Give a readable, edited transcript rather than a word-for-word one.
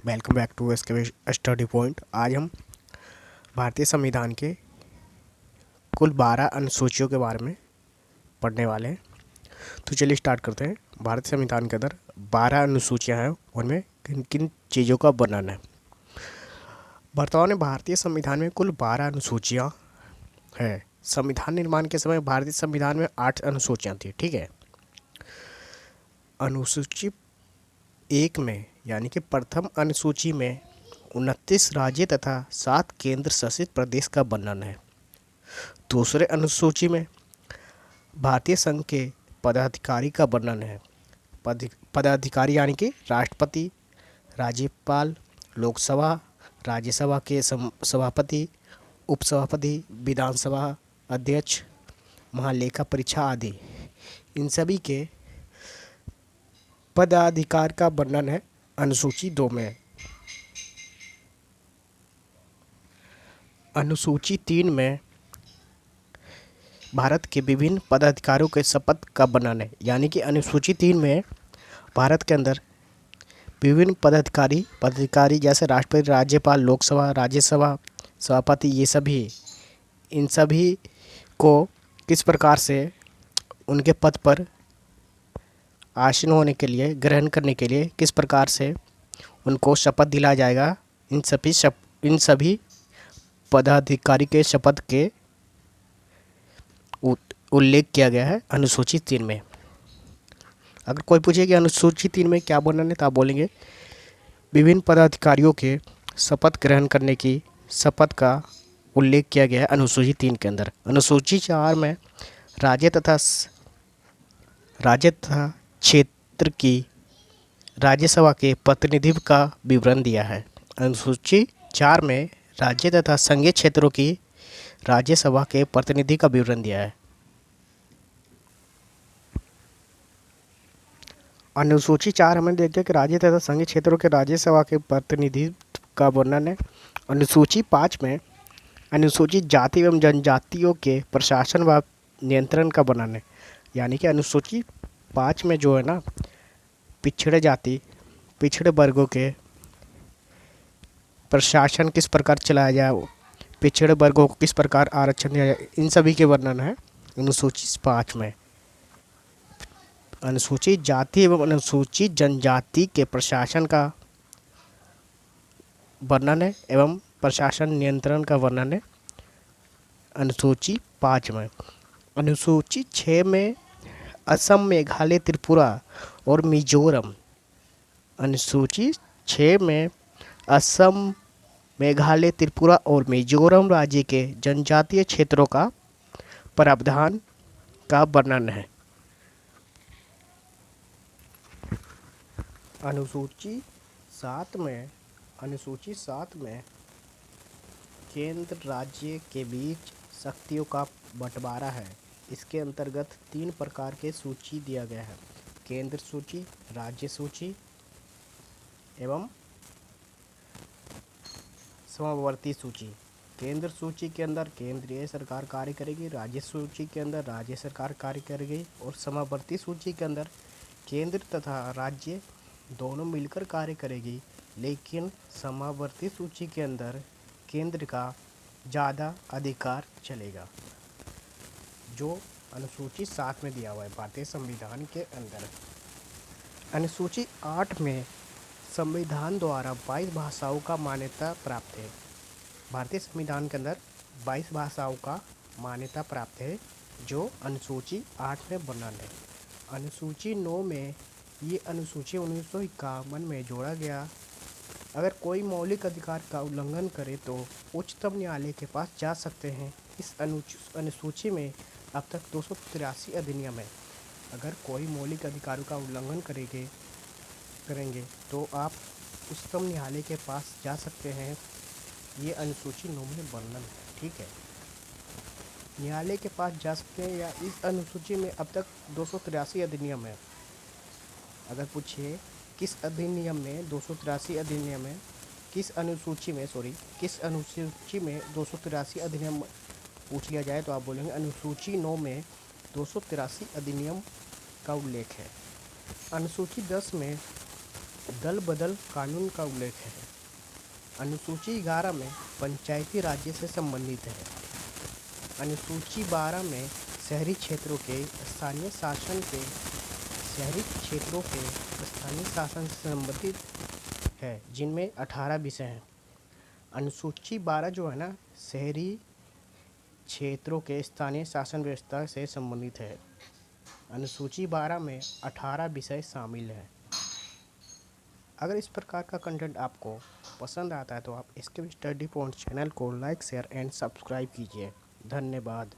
Welcome back to SK study point. आज हम भारतीय संविधान के कुल 12 अनुसूचियों के बारे में पढ़ने वाले हैं। तो चलिए स्टार्ट करते हैं। भारतीय संविधान के अंदर 12 अनुसूचियां हैं, उनमें किन किन चीज़ों का वर्णन है। वर्तमान में भारतीय संविधान में कुल 12 अनुसूचियां हैं। संविधान निर्माण के समय भारतीय संविधान में 8 अनुसूचियां थी। ठीक है। अनुसूची 1 में यानी कि प्रथम अनुसूची में 29 राज्य तथा 7 केंद्र शासित प्रदेश का वर्णन है। दूसरे अनुसूची में भारतीय संघ के पदाधिकारी का वर्णन है। पदाधिकारी यानी कि राष्ट्रपति, राज्यपाल, लोकसभा, राज्यसभा के सभापति, उपसभापति, विधानसभा अध्यक्ष, महालेखा परीक्षा आदि, इन सभी के पदाधिकार का वर्णन है अनुसूची 2 में। अनुसूची 3 में भारत के विभिन्न पदाधिकारियों के शपथ का वर्णन है। यानी कि अनुसूची 3 में भारत के अंदर विभिन्न पदाधिकारी जैसे राष्ट्रपति, राज्यपाल, लोकसभा, राज्यसभा, सभापति, ये सभी, इन सभी को किस प्रकार से उनके पद पर आसीन होने के लिए, ग्रहण करने के लिए किस प्रकार से उनको शपथ दिलाया जाएगा, इन सभी पदाधिकारी के शपथ के उल्लेख किया गया है अनुसूची 3 में। अगर कोई पूछे कि अनुसूची 3 में क्या वर्णन है तो आप बोलेंगे विभिन्न पदाधिकारियों के शपथ ग्रहण करने की शपथ का उल्लेख किया गया है अनुसूची 3 के अंदर। अनुसूची 4 में राज्य तथा क्षेत्र की राज्यसभा के प्रतिनिधित्व का विवरण दिया है। अनुसूची 4 में राज्य तथा संघीय क्षेत्रों की राज्यसभा के प्रतिनिधि का विवरण दिया है। अनुसूची 4 हमें देखते हैं कि राज्य तथा संघीय क्षेत्रों के राज्यसभा के प्रतिनिधित्व का वर्णन है। अनुसूची 5 में अनुसूचित जाति एवं जनजातियों के प्रशासन व नियंत्रण का वर्णन है। यानी कि अनुसूची 5 में जो है ना, पिछड़े जाति, पिछड़े वर्गों के प्रशासन किस प्रकार चलाया जाए, पिछड़े वर्गों को किस प्रकार आरक्षण दिया जाए, इन सभी के वर्णन है अनुसूची 5 में। अनुसूचित जाति एवं अनुसूचित जनजाति के प्रशासन का वर्णन है एवं प्रशासन नियंत्रण का वर्णन है अनुसूची 5 में। अनुसूची 6 में असम, मेघालय, त्रिपुरा और मिजोरम। अनुसूची 6 में असम, मेघालय, त्रिपुरा और मिजोरम राज्य के जनजातीय क्षेत्रों का प्रावधान का वर्णन है। अनुसूची 7 में केंद्र राज्य के बीच शक्तियों का बंटवारा है। इसके अंतर्गत 3 प्रकार के सूची दिया गया है: केंद्र सूची, राज्य सूची एवं समवर्ती सूची। केंद्र सूची के अंदर केंद्रीय सरकार कार्य करेगी, राज्य सूची के अंदर राज्य सरकार कार्य करेगी और समवर्ती सूची के अंदर केंद्र तथा राज्य दोनों मिलकर कार्य करेगी। लेकिन समवर्ती सूची के अंदर केंद्र का ज़्यादा अधिकार चलेगा, जो अनुसूची 7 में दिया हुआ है भारतीय संविधान के अंदर। अनुसूची 8 में संविधान द्वारा 22 भाषाओं का मान्यता प्राप्त है। भारतीय संविधान के अंदर 22 भाषाओं का मान्यता प्राप्त है, जो अनुसूची 8 में वर्णन है। अनुसूची 9 में ये अनुसूची 1951 में जोड़ा गया। अगर कोई मौलिक अधिकार का उल्लंघन करे तो उच्चतम न्यायालय के पास जा सकते हैं। इस अनुसूची में अब तक 283 अधिनियम है। अगर कोई मौलिक अधिकारों का उल्लंघन करेंगे तो आप उच्चतम न्यायालय के पास जा सकते हैं। ये अनुसूची 9 में वर्णन है। ठीक है, न्यायालय के पास जा सकते हैं या इस अनुसूची में अब तक 283 अधिनियम है। अगर पूछिए किस अधिनियम में 283 अधिनियम है, किस अनुसूची में 283 अधिनियम पूछ लिया जाए तो आप बोलेंगे अनुसूची 9 में 283 अधिनियम का उल्लेख है। अनुसूची 10 में दल बदल कानून का उल्लेख है। अनुसूची 11 में पंचायती राज्य से संबंधित है। अनुसूची 12 में शहरी क्षेत्रों के स्थानीय शासन से संबंधित है, जिनमें 18 विषय हैं। अनुसूची 12 जो है ना, शहरी क्षेत्रों के स्थानीय शासन व्यवस्था से संबंधित है। अनुसूची 12 में 18 विषय शामिल हैं। अगर इस प्रकार का कंटेंट आपको पसंद आता है तो आप इसके स्टडी पॉइंट चैनल को लाइक, शेयर एंड सब्सक्राइब कीजिए। धन्यवाद।